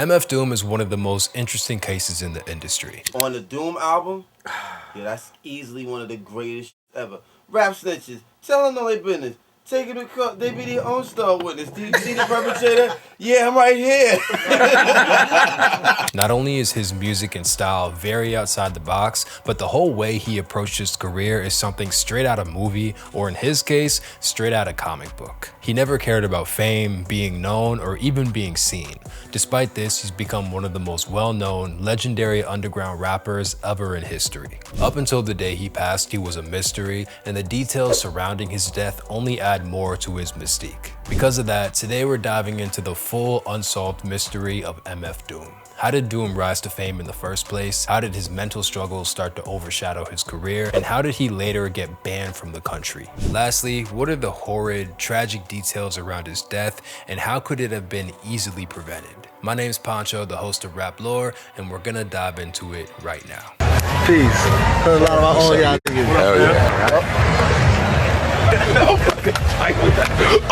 mfdoom is one of the most interesting cases in the industry. On the Doom album, yeah, that's easily one of the greatest ever. Rap snitches, telling all their business, taking the court, they be their own star witness. Do you see the perpetrator? Yeah, I'm right here. Not only is his music and style very outside the box, but the whole way he approached his career is something straight out of movie, or in his case, straight out of comic book. He never cared about fame, being known, or even being seen. Despite this, he's become one of the most well-known, legendary underground rappers ever in history. Up until the day he passed, he was a mystery, and the details surrounding his death only add more to his mystique. Because of that, today we're diving into the full unsolved mystery of mfdoom. How did Doom rise to fame in the first place? How did his mental struggles start to overshadow his career? And how did he later get banned from the country? Lastly, what are the horrid, tragic details around his death, and how could it have been easily prevented? My name's Pancho, the host of Rap Lore, and we're gonna dive into it right now. Peace. Heard a lot of my own y'all niggas. Hell yeah.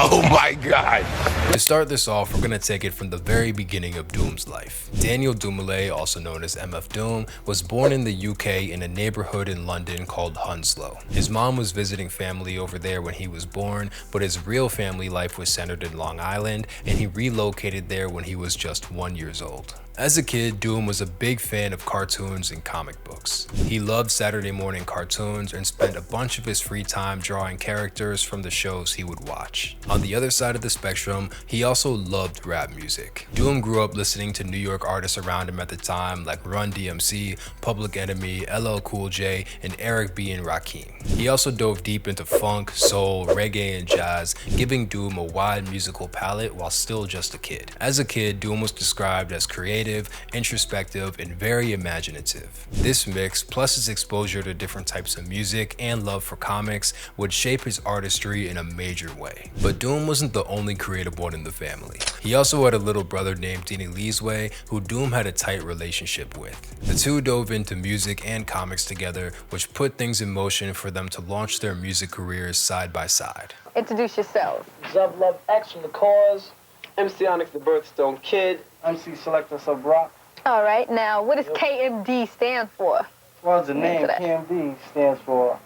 Oh my God. To start this off, we're gonna take it from the very beginning of Doom's life. Daniel Dumile, also known as mfdoom, was born in the UK in a neighborhood in London called Hounslow. His mom was visiting family over there when he was born, but his real family life was centered in Long Island, and he relocated there when he was just 1 year old. As a kid, Doom was a big fan of cartoons and comic books. He loved Saturday morning cartoons and spent a bunch of his free time drawing characters from the shows he would watch. On the other side of the spectrum, he also loved rap music. Doom grew up listening to New York artists around him at the time like Run DMC, Public Enemy, LL Cool J, and Eric B. and Rakim. He also dove deep into funk, soul, reggae, and jazz, giving Doom a wide musical palette while still just a kid. As a kid, Doom was described as creative, introspective, and very imaginative. This mix, plus his exposure to different types of music and love for comics, would shape his artistry in a major way. But Doom wasn't the only creative one in the family. He also had a little brother named Dini Leesway, who Doom had a tight relationship with. The two dove into music and comics together, which put things in motion for them to launch their music careers side by side. Introduce yourself. Exiled Love X from The Cause, MC Onyx the Birthstone Kid, MC Selector Sub Rock. All right, now what does KMD stand for? Well, the name KMD stands for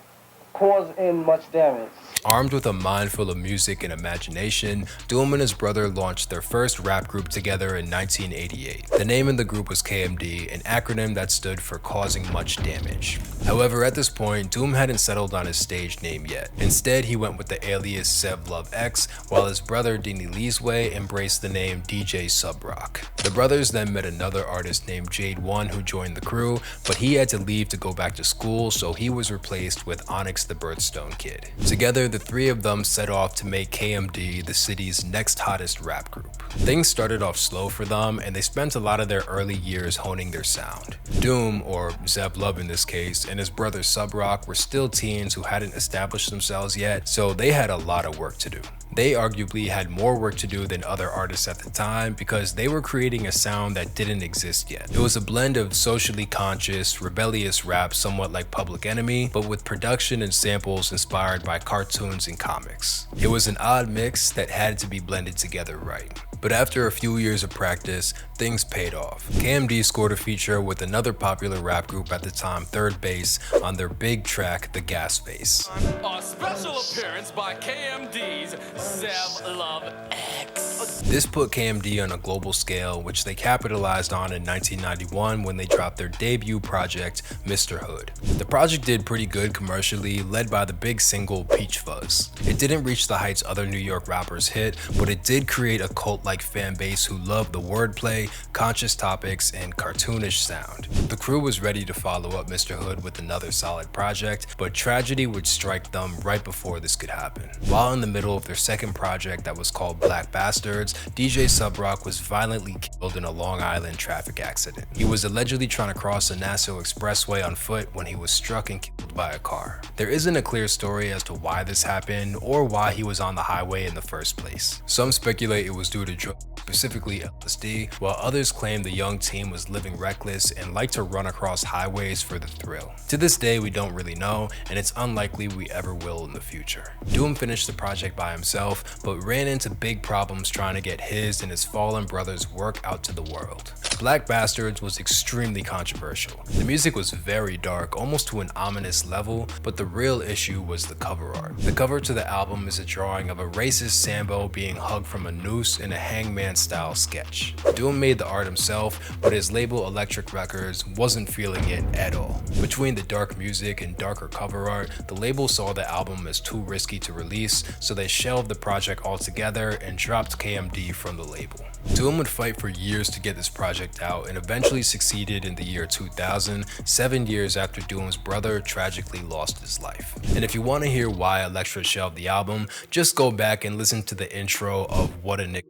Cause in Much Damage. Armed with a mind full of music and imagination, Doom and his brother launched their first rap group together in 1988. The name of the group was KMD, an acronym that stood for Causing Much Damage. However, at this point, Doom hadn't settled on his stage name yet. Instead, he went with the alias Sev Love X, while his brother Dini Leesway embraced the name DJ Subrock. The brothers then met another artist named Jade One who joined the crew, but he had to leave to go back to school, so he was replaced with Onyx the Birthstone Kid. Together, the three of them set off to make KMD the city's next hottest rap group. Things started off slow for them, and they spent a lot of their early years honing their sound. Doom, or Zev Love in this case, and his brother Subrock were still teens who hadn't established themselves yet, so they had a lot of work to do. They arguably had more work to do than other artists at the time because they were creating a sound that didn't exist yet. It was a blend of socially conscious, rebellious rap somewhat like Public Enemy, but with production and samples inspired by cartoons and comics. It was an odd mix that had to be blended together right. But after a few years of practice, things paid off. KMD scored a feature with another popular rap group at the time, Third Base, on their big track, The Gas Face. A special appearance by KMD's Zev Love X. This put KMD on a global scale, which they capitalized on in 1991 when they dropped their debut project, Mr. Hood. The project did pretty good commercially, led by the big single Peach Fuzz. It didn't reach the heights other New York rappers hit, but it did create a cult-like fan base who loved the wordplay, conscious topics, and cartoonish sound. The crew was ready to follow up Mr. Hood with another solid project, but tragedy would strike them right before this could happen. While in the middle of their second project that was called Black Bastards, DJ Subrock was violently killed in a Long Island traffic accident. He was allegedly trying to cross the Nassau Expressway on foot when he was struck and killed by a car. There isn't a clear story as to why this happened or why he was on the highway in the first place. Some speculate it was due to drugs, specifically LSD, while others claim the young teen was living reckless and liked to run across highways for the thrill. To this day, we don't really know, and it's unlikely we ever will in the future. Doom finished the project by himself, but ran into big problems trying trying to get his and his fallen brother's work out to the world. Black Bastards was extremely controversial. The music was very dark, almost to an ominous level, but the real issue was the cover art. The cover to the album is a drawing of a racist Sambo being hugged from a noose in a hangman style sketch. Doom made the art himself, but his label Electric Records wasn't feeling it at all. Between the dark music and darker cover art, the label saw the album as too risky to release, so they shelved the project altogether and dropped KMD from the label. Doom would fight for years to get this project out and eventually succeeded in the year 2000, 7 years after Doom's brother tragically lost his life. And if you want to hear why Elektra shelved the album, just go back and listen to the intro of What a Nigga.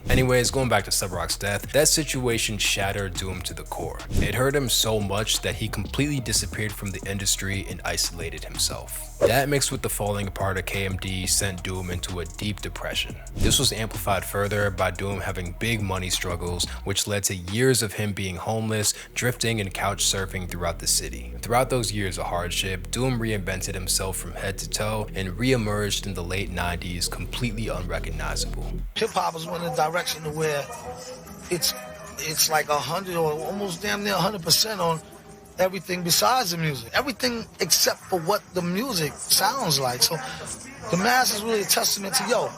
Anyways, going back to Sub Rock's death, that situation shattered Doom to the core. It hurt him so much that he completely disappeared from the industry and isolated himself. That mixed with the falling apart of KMD sent Doom into a deep depression. This was amplified further by Doom having big money struggles, which led to years of him being homeless, drifting and couch surfing throughout the city. Throughout those years of hardship, Doom reinvented himself from head to toe and re-emerged in the late 90s completely unrecognizable. Hip-hop is one of the direction to where it's like 100 or almost damn near 100% on everything besides the music. Everything except for what the music sounds like. So the mass is really a testament to,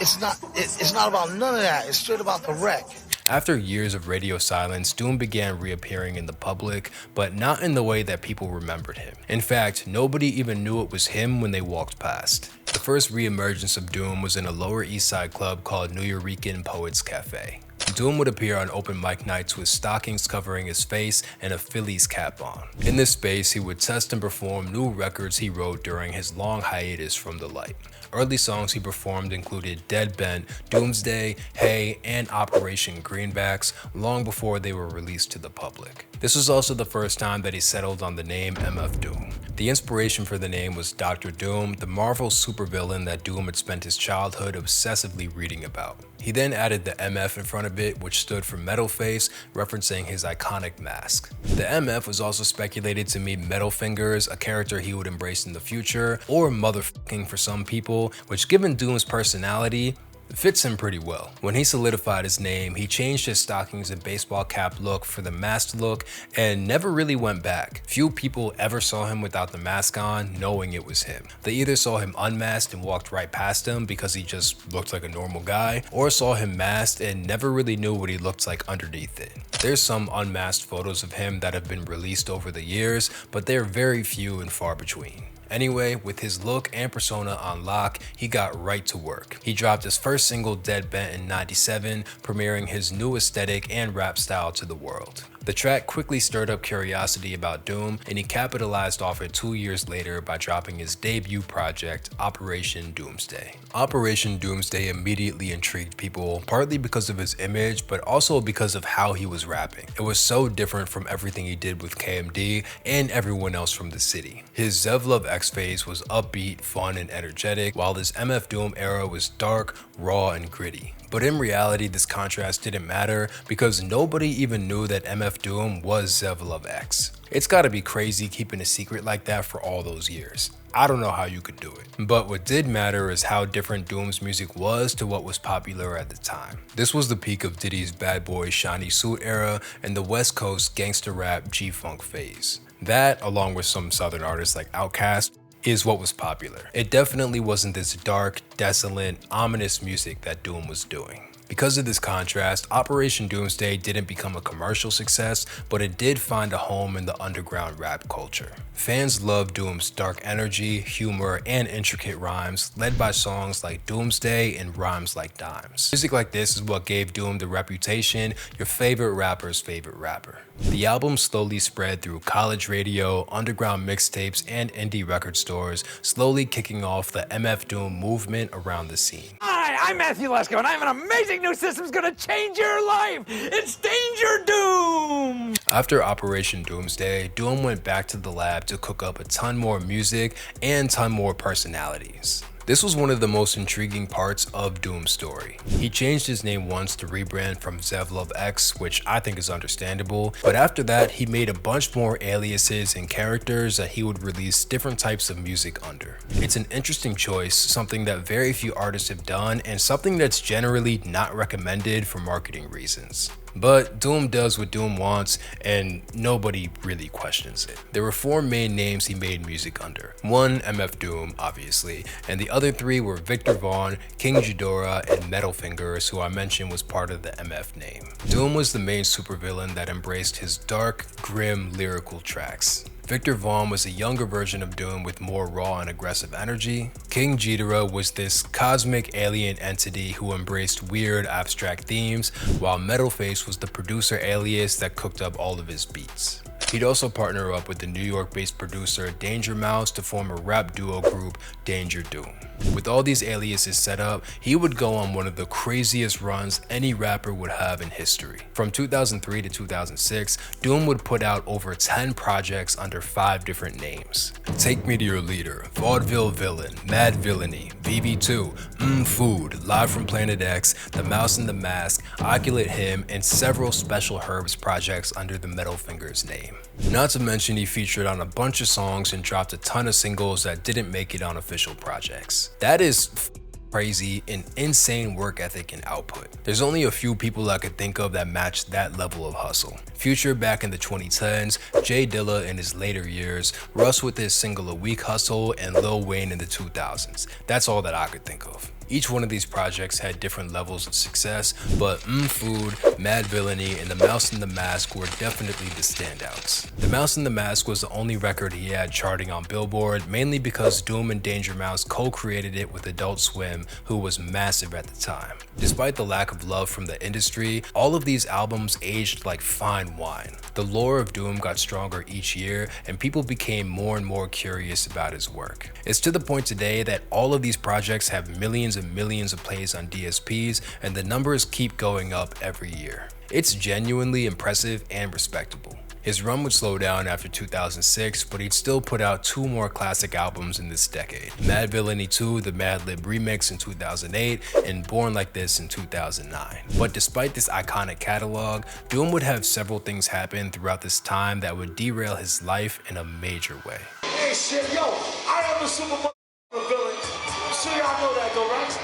it's not about none of that. It's straight about the wreck. After years of radio silence, Doom began reappearing in the public, but not in the way that people remembered him. In fact, nobody even knew it was him when they walked past. The first re-emergence of Doom was in a Lower East Side club called Nuyorican Poets Cafe. Doom would appear on open mic nights with stockings covering his face and a Phillies cap on. In this space, he would test and perform new records he wrote during his long hiatus from the light. Early songs he performed included Dead Bent, Doomsday, Hey, and Operation Greenbacks, long before they were released to the public. This was also the first time that he settled on the name mfdoom. The inspiration for the name was Dr. Doom, the Marvel supervillain that Doom had spent his childhood obsessively reading about. He then added the MF in front of it, which stood for Metal Face, referencing his iconic mask. The MF was also speculated to mean Metal Fingers, a character he would embrace in the future, or motherfucking for some people, which given Doom's personality, fits him pretty well. When he solidified his name, he changed his stockings and baseball cap look for the masked look and never really went back. Few people ever saw him without the mask on, knowing it was him. They either saw him unmasked and walked right past him because he just looked like a normal guy, or saw him masked and never really knew what he looked like underneath it. There's some unmasked photos of him that have been released over the years, but they're very few and far between. Anyway, with his look and persona on lock, he got right to work. He dropped his first single, Dead Bent, in '97, premiering his new aesthetic and rap style to the world. The track quickly stirred up curiosity about Doom, and he capitalized off it 2 years later by dropping his debut project, Operation Doomsday. Operation Doomsday immediately intrigued people, partly because of his image, but also because of how he was rapping. It was so different from everything he did with KMD and everyone else from the city. His Zev Love X phase was upbeat, fun, and energetic, while his mfdoom era was dark, raw, and gritty. But in reality, this contrast didn't matter because nobody even knew that mfdoom was Zev Love X. It's gotta be crazy keeping a secret like that for all those years. I don't know how you could do it. But what did matter is how different Doom's music was to what was popular at the time. This was the peak of Diddy's Bad Boy Shiny Suit era and the West Coast gangster rap G-Funk phase. That, along with some southern artists like Outkast, is what was popular. It definitely wasn't this dark, desolate, ominous music that Doom was doing. Because of this contrast, Operation Doomsday didn't become a commercial success, but it did find a home in the underground rap culture. Fans loved Doom's dark energy, humor, and intricate rhymes, led by songs like Doomsday and Rhymes Like Dimes. Music like this is what gave Doom the reputation, your favorite rapper's favorite rapper. The album slowly spread through college radio, underground mixtapes, and indie record stores, slowly kicking off the mfdoom movement around the scene. Hi, I'm Matthew Lesko, and I have an amazing new system that's gonna change your life. It's Danger Doom! After Operation Doomsday, Doom went back to the lab to cook up a ton more music and ton more personalities. This was one of the most intriguing parts of Doom's story. He changed his name once to rebrand from Zevlov X, which I think is understandable, but after that he made a bunch more aliases and characters that he would release different types of music under. It's an interesting choice, something that very few artists have done, and something that's generally not recommended for marketing reasons. But Doom does what Doom wants, and nobody really questions it. There were 4 main names he made music under. One, mfdoom, obviously, and the other 3 were Victor Vaughn, King Ghidorah, and Metal Fingers, who I mentioned was part of the MF name. Doom was the main supervillain that embraced his dark, grim, lyrical tracks. Victor Vaughn was a younger version of Doom with more raw and aggressive energy. King Ghidorah was this cosmic alien entity who embraced weird, abstract themes, while Metalface was the producer alias that cooked up all of his beats. He'd also partner up with the New York-based producer Danger Mouse to form a rap duo group, Danger Doom. With all these aliases set up, he would go on one of the craziest runs any rapper would have in history. From 2003 to 2006, Doom would put out over 10 projects under 5 different names. Take Me to Your Leader, Vaudeville Villain, Madvillainy, VV2, Food, Live from Planet X, The Mouse and the Mask, Oculate Him, and several Special Herbs projects under the Metal Fingers name. Not to mention he featured on a bunch of songs and dropped a ton of singles that didn't make it on official projects. That is crazy and insane work ethic and output. There's only a few people I could think of that match that level of hustle. Future back in the 2010s, Jay Dilla in his later years, Russ with his single a week hustle, and Lil Wayne in the 2000s. That's all that I could think of. Each one of these projects had different levels of success, but Food, Madvillainy, and The Mouse and the Mask were definitely the standouts. The Mouse and the Mask was the only record he had charting on Billboard, mainly because Doom and Danger Mouse co-created it with Adult Swim, who was massive at the time. Despite the lack of love from the industry, all of these albums aged like fine wine. The lore of Doom got stronger each year, and people became more and more curious about his work. It's to the point today that all of these projects have millions and millions of plays on DSPs, and the numbers keep going up every year. It's genuinely impressive and respectable. His run would slow down after 2006, but he'd still put out 2 more classic albums in this decade. Madvillainy 2, the Madlib remix in 2008, and Born Like This in 2009. But despite this iconic catalog, Doom would have several things happen throughout this time that would derail his life in a major way. Hey shit, yo, I am the super villain. I'm sure y'all know that though, right?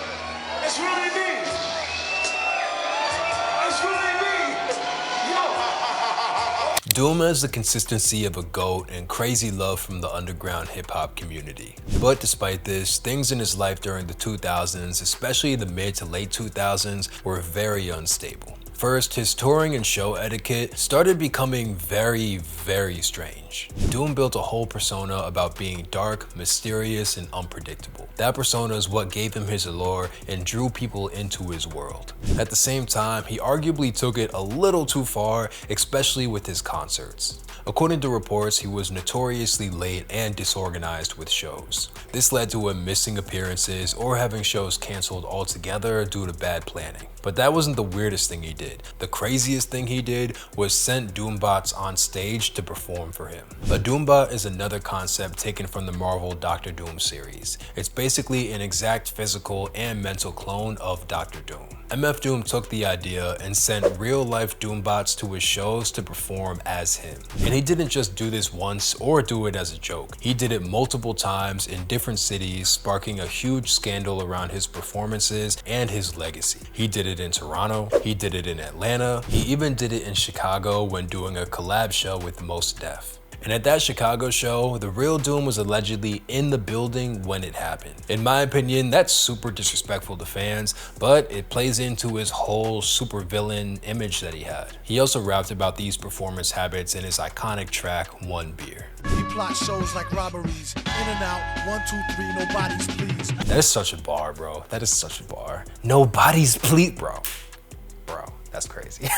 It's really me. It's really me. Yo. Doom has the consistency of a GOAT and crazy love from the underground hip-hop community. But despite this, things in his life during the 2000s, especially the mid to late 2000s, were very unstable. First, his touring and show etiquette started becoming very, very strange. Doom built a whole persona about being dark, mysterious, and unpredictable. That persona is what gave him his allure and drew people into his world. At the same time, he arguably took it a little too far, especially with his concerts. According to reports, he was notoriously late and disorganized with shows. This led to him missing appearances or having shows canceled altogether due to bad planning. But that wasn't the weirdest thing he did. The craziest thing he did was send Doombots on stage to perform for him. A Doombot is another concept taken from the Marvel Doctor Doom series. It's basically an exact physical and mental clone of Doctor Doom. MF Doom took the idea and sent real-life Doombots to his shows to perform as him. And he didn't just do this once or do it as a joke. He did it multiple times in different cities, sparking a huge scandal around his performances and his legacy. He did it in Toronto, he did it in Atlanta, he even did it in Chicago when doing a collab show with Mos Def. And at that Chicago show, the real Doom was allegedly in the building when it happened. In my opinion, that's super disrespectful to fans, but it plays into his whole supervillain image that he had. He also rapped about these performance habits in his iconic track, One Beer. We plot shows like robberies, in and out, 1, 2, 3, nobody's please. That is such a bar, bro. That is such a bar. Nobody's please, bro. Bro, that's crazy.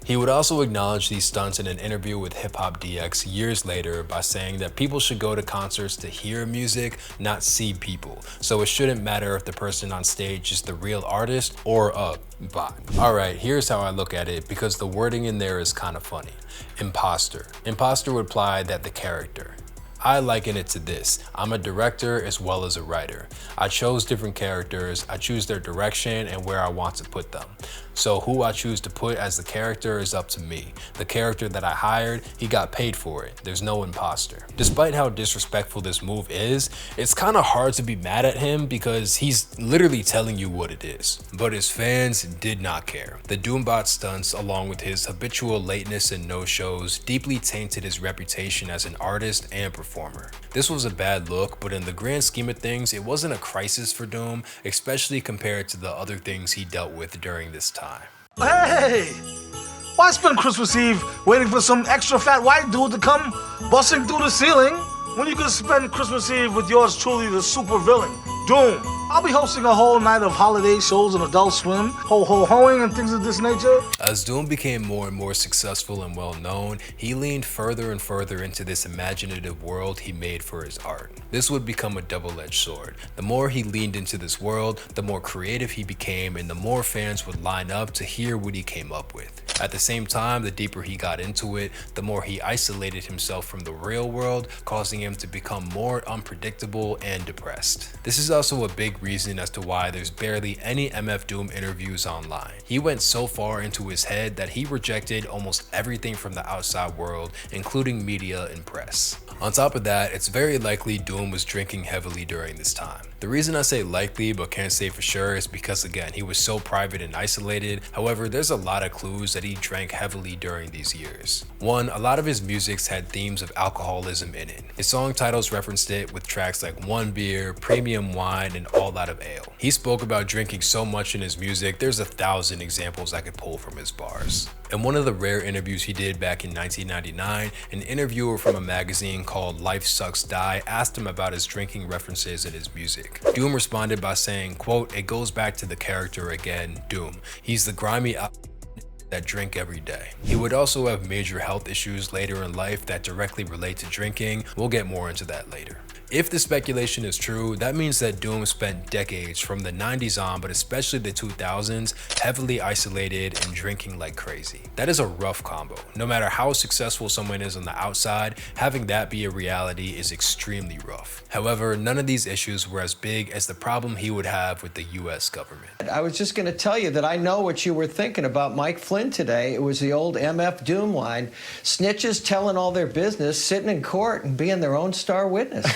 He would also acknowledge these stunts in an interview with Hip Hop DX years later by saying that people should go to concerts to hear music, not see people. So it shouldn't matter if the person on stage is the real artist or a bot. Alright, here's how I look at it because the wording in there is kind of funny. Imposter. Imposter would imply that the character. I liken it to this. I'm a director as well as a writer. I chose different characters, I choose their direction and where I want to put them. So who I choose to put as the character is up to me. The character that I hired, he got paid for it. There's no imposter. Despite how disrespectful this move is, it's kind of hard to be mad at him because he's literally telling you what it is. But his fans did not care. The Doombot stunts, along with his habitual lateness and no-shows, deeply tainted his reputation as an artist and performer. This was a bad look, but in the grand scheme of things, it wasn't a crisis for Doom, especially compared to the other things he dealt with during this time. Hey! Why spend Christmas Eve waiting for some extra fat white dude to come busting through the ceiling when you could spend Christmas Eve with yours truly, the super villain, Doom? I'll be hosting a whole night of holiday shows on Adult Swim, ho-ho-hoing and things of this nature. As Doom became more and more successful and well known, he leaned further and further into this imaginative world he made for his art. This would become a double-edged sword. The more he leaned into this world, the more creative he became and the more fans would line up to hear what he came up with. At the same time, the deeper he got into it, the more he isolated himself from the real world, causing him to become more unpredictable and depressed. This is also a big reason as to why there's barely any mfdoom interviews online. He went so far into his head that he rejected almost everything from the outside world, including media and press. On top of that, it's very likely Doom was drinking heavily during this time. The reason I say likely but can't say for sure is because, again, he was so private and isolated. However, there's a lot of clues that he drank heavily during these years. One, a lot of his music had themes of alcoholism in it. His song titles referenced it with tracks like One Beer, Premium Wine, and All Out of Ale. He spoke about drinking so much in his music, there's 1,000 examples I could pull from his bars. In one of the rare interviews he did back in 1999, an interviewer from a magazine called Life Sucks Die asked him about his drinking references in his music. Doom responded by saying, quote, "It goes back to the character again, Doom. He's the grimy that drink every day." He would also have major health issues later in life that directly relate to drinking. We'll get more into that later. If the speculation is true, that means that Doom spent decades from the 90s on, but especially the 2000s, heavily isolated and drinking like crazy. That is a rough combo. No matter how successful someone is on the outside, having that be a reality is extremely rough. However, none of these issues were as big as the problem he would have with the US government. I was just going to tell you that I know what you were thinking about Mike Flynn today. It was the old MF Doom line. Snitches telling all their business, sitting in court and being their own star witness.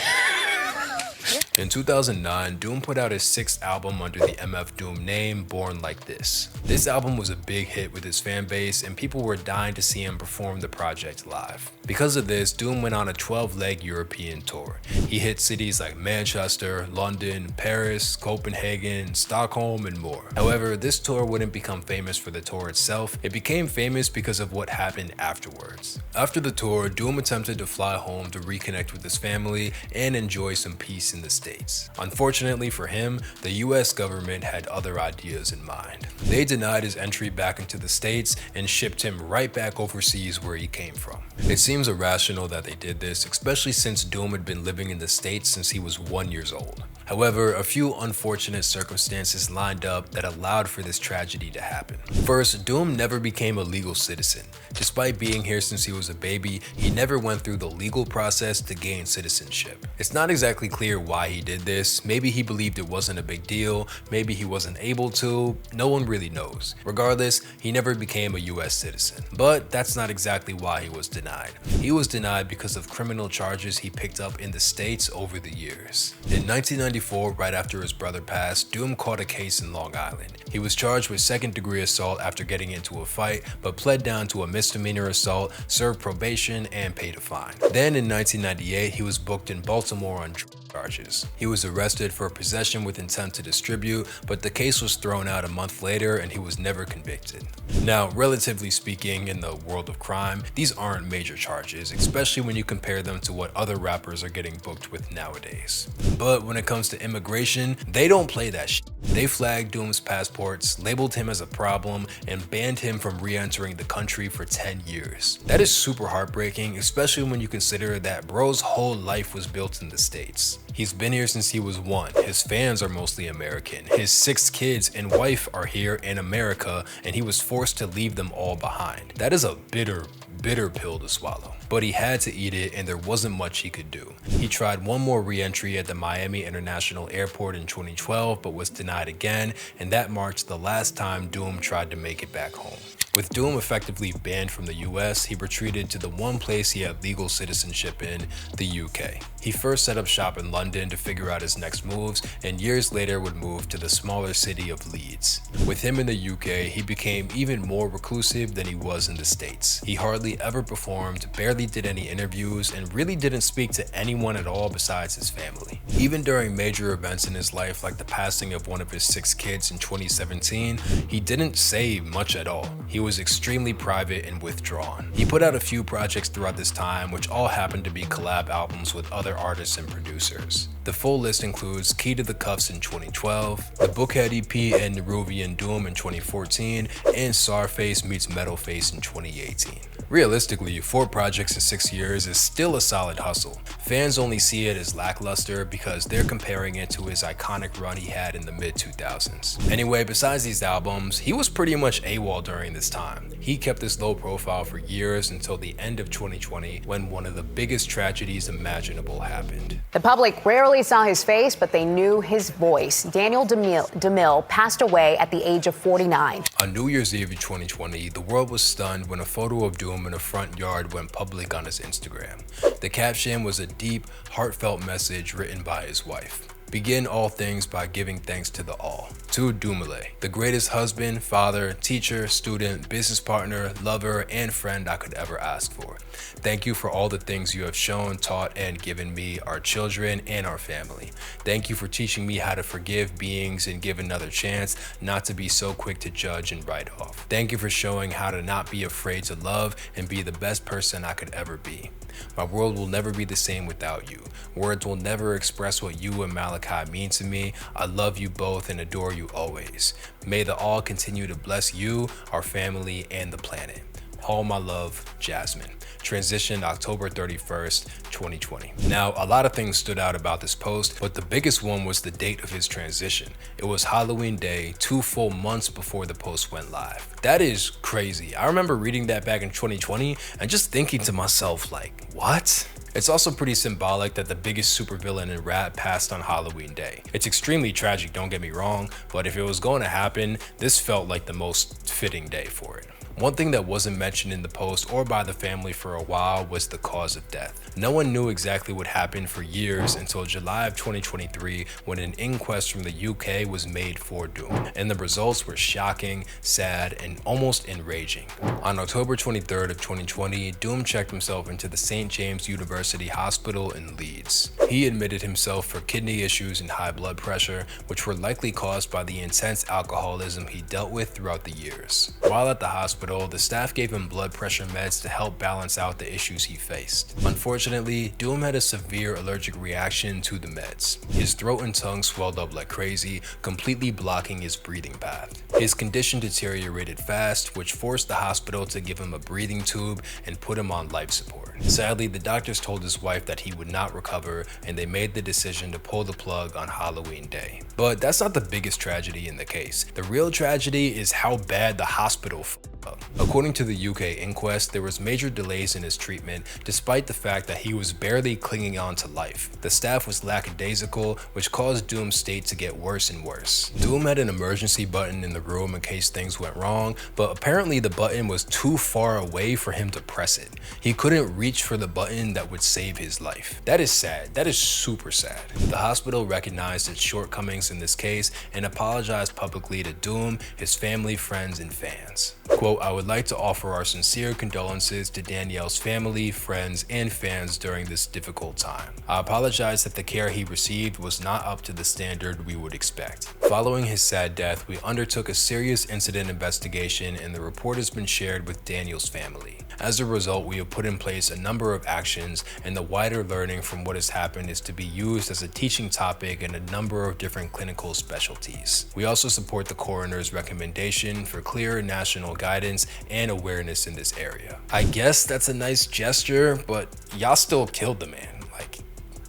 In 2009, Doom put out his 6th album under the MF Doom name, Born Like This. This album was a big hit with his fan base and people were dying to see him perform the project live. Because of this, Doom went on a 12-leg European tour. He hit cities like Manchester, London, Paris, Copenhagen, Stockholm, and more. However, this tour wouldn't become famous for the tour itself. It became famous because of what happened afterwards. After the tour, Doom attempted to fly home to reconnect with his family and enjoy some peace in the States. Unfortunately for him, the US government had other ideas in mind. They denied his entry back into the States and shipped him right back overseas where he came from. It seems irrational that they did this, especially since Doom had been living in the States since he was 1 year old. However, a few unfortunate circumstances lined up that allowed for this tragedy to happen. First, Doom never became a legal citizen. Despite being here since he was a baby, he never went through the legal process to gain citizenship. It's not exactly clear why he did this. Maybe he believed it wasn't a big deal, maybe he wasn't able to, no one really knows. Regardless, he never became a US citizen. But that's not exactly why he was denied. He was denied because of criminal charges he picked up in the States over the years. In 1994, right after his brother passed, Doom caught a case in Long Island. He was charged with second-degree assault after getting into a fight, but pled down to a misdemeanor assault, served probation, and paid a fine. Then in 1998, he was booked in Baltimore on charges. He was arrested for possession with intent to distribute, but the case was thrown out a month later and he was never convicted. Now, relatively speaking, in the world of crime, these aren't major charges, especially when you compare them to what other rappers are getting booked with nowadays. But when it comes to immigration, they don't play that shit. They flagged Doom's passports, labeled him as a problem, and banned him from re-entering the country for 10 years. That is super heartbreaking, especially when you consider that bro's whole life was built in the States. He's been here since he was 1. His fans are mostly American. His 6 kids and wife are here in America, and he was forced to leave them all behind. That is a bitter, bitter pill to swallow. But he had to eat it, and there wasn't much he could do. He tried one more re-entry at the Miami International Airport in 2012, but was denied again, and that marked the last time Doom tried to make it back home. With Doom effectively banned from the US, he retreated to the one place he had legal citizenship in, the UK. He first set up shop in London to figure out his next moves, and years later would move to the smaller city of Leeds. With him in the UK, he became even more reclusive than he was in the States. He hardly ever performed, barely did any interviews, and really didn't speak to anyone at all besides his family. Even during major events in his life, like the passing of one of his 6 kids in 2017, he didn't say much at all. He was extremely private and withdrawn. He put out a few projects throughout this time, which all happened to be collab albums with other artists and producers. The full list includes Key to the Cuffs in 2012, the Bookhead EP and Neruvian Doom in 2014, and Sarface meets Metalface in 2018. Realistically, 4 projects in 6 years is still a solid hustle. Fans only see it as lackluster because they're comparing it to his iconic run he had in the mid-2000s. Anyway, besides these albums, he was pretty much AWOL during this time. He kept this low profile for years until the end of 2020, when one of the biggest tragedies imaginable happened. The public rarely saw his face, but they knew his voice. Daniel Dumile passed away at the age of 49. On New Year's Eve of 2020, the world was stunned when a photo of Doom in a front yard went public on his Instagram. The caption was a deep, heartfelt message written by his wife. Begin all things by giving thanks to the all. To Dumile, the greatest husband, father, teacher, student, business partner, lover, and friend I could ever ask for. Thank you for all the things you have shown, taught, and given me, our children, and our family. Thank you for teaching me how to forgive beings and give another chance, not to be so quick to judge and write off. Thank you for showing how to not be afraid to love and be the best person I could ever be. My world will never be the same without you. Words will never express what you and Malachi mean to me. I love you both and adore you always. May the all continue to bless you, our family, and the planet. All my love, Jasmine. Transitioned October 31st, 2020. Now, a lot of things stood out about this post, but the biggest one was the date of his transition. It was Halloween Day, 2 full months before the post went live. That is crazy. I remember reading that back in 2020 and just thinking to myself, like, what? It's also pretty symbolic that the biggest supervillain in rap passed on Halloween Day. It's extremely tragic, don't get me wrong, but if it was going to happen, this felt like the most fitting day for it. One thing that wasn't mentioned in the post or by the family for a while was the cause of death. No one knew exactly what happened for years until July of 2023, when an inquest from the UK was made for Doom, and the results were shocking, sad, and almost enraging. On October 23rd of 2020, Doom checked himself into the St. James University Hospital in Leeds. He admitted himself for kidney issues and high blood pressure, which were likely caused by the intense alcoholism he dealt with throughout the years. While at the hospital, the staff gave him blood pressure meds to help balance out the issues he faced. Unfortunately, Doom had a severe allergic reaction to the meds. His throat and tongue swelled up like crazy, completely blocking his breathing path. His condition deteriorated fast, which forced the hospital to give him a breathing tube and put him on life support. Sadly, the doctors told his wife that he would not recover, and they made the decision to pull the plug on Halloween Day. But that's not the biggest tragedy in the case. The real tragedy is how bad the hospital f***ed up. According to the UK inquest, there was major delays in his treatment, despite the fact that he was barely clinging on to life. The staff was lackadaisical, which caused Doom's state to get worse and worse. Doom had an emergency button in the room in case things went wrong, but apparently the button was too far away for him to press it. He couldn't reach for the button that would save his life. That is sad. That is super sad. The hospital recognized its shortcomings in this case and apologized publicly to Doom, his family, friends, and fans. Quote, "I would like to offer our sincere condolences to Danielle's family, friends, and fans during this difficult time. I apologize that the care he received was not up to the standard we would expect. Following his sad death, we undertook a serious incident investigation, and the report has been shared with Daniel's family. As a result, we have put in place a number of actions, and the wider learning from what has happened is to be used as a teaching topic in a number of different clinical specialties. We also support the coroner's recommendation for clear national guidance and awareness in this area." I guess that's a nice gesture, but y'all still killed the man. Like,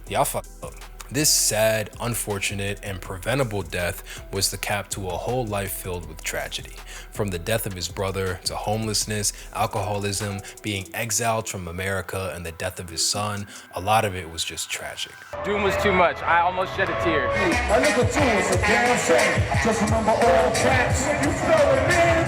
y'all fucked up. This sad, unfortunate, and preventable death was the cap to a whole life filled with tragedy. From the death of his brother to homelessness, alcoholism, being exiled from America, and the death of his son, a lot of it was just tragic. Doom was too much. I almost shed a tear. I look at you, it's a damn shame. Just remember all tracks. You spell it, man.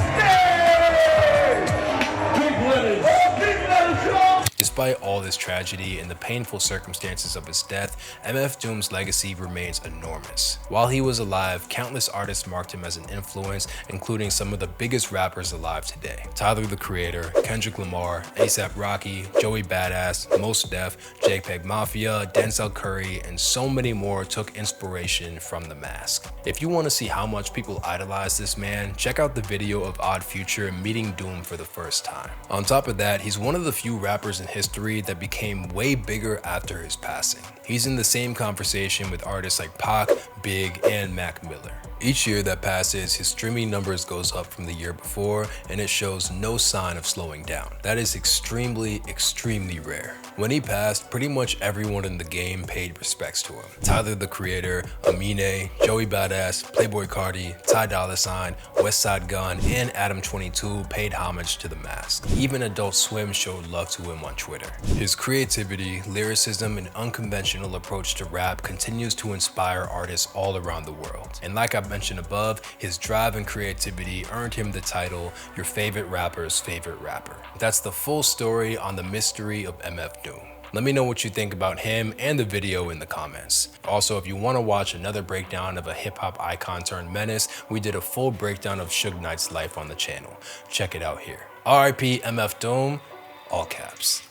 Big letters. Oh, big letters, y'all. Despite all this tragedy and the painful circumstances of his death, MF Doom's legacy remains enormous. While he was alive, countless artists marked him as an influence, including some of the biggest rappers alive today. Tyler the Creator, Kendrick Lamar, A$AP Rocky, Joey Badass, Mos Def, JPEG Mafia, Denzel Curry, and so many more took inspiration from The Mask. If you want to see how much people idolize this man, check out the video of Odd Future meeting Doom for the first time. On top of that, he's one of the few rappers in history that became way bigger after his passing. He's in the same conversation with artists like Pac, Big, and Mac Miller. Each year that passes, his streaming numbers goes up from the year before, and it shows no sign of slowing down. That is extremely, extremely rare. When he passed, pretty much everyone in the game paid respects to him. Tyler the Creator, Amine, Joey Badass, Playboi Carti, Ty Dolla $ign, Westside Gunn, and Adam22 paid homage to The Mask. Even Adult Swim showed love to him on Twitter. His creativity, lyricism, and unconventional approach to rap continues to inspire artists all around the world. And like I mentioned above, his drive and creativity earned him the title your favorite rapper's favorite rapper. That's the full story on the mystery of MF Doom. Let me know what you think about him and the video in the comments. Also, if you want to watch another breakdown of a hip-hop icon turned menace, we did a full breakdown of Suge Knight's life on the channel. Check it out here. RIP MF Doom, all caps.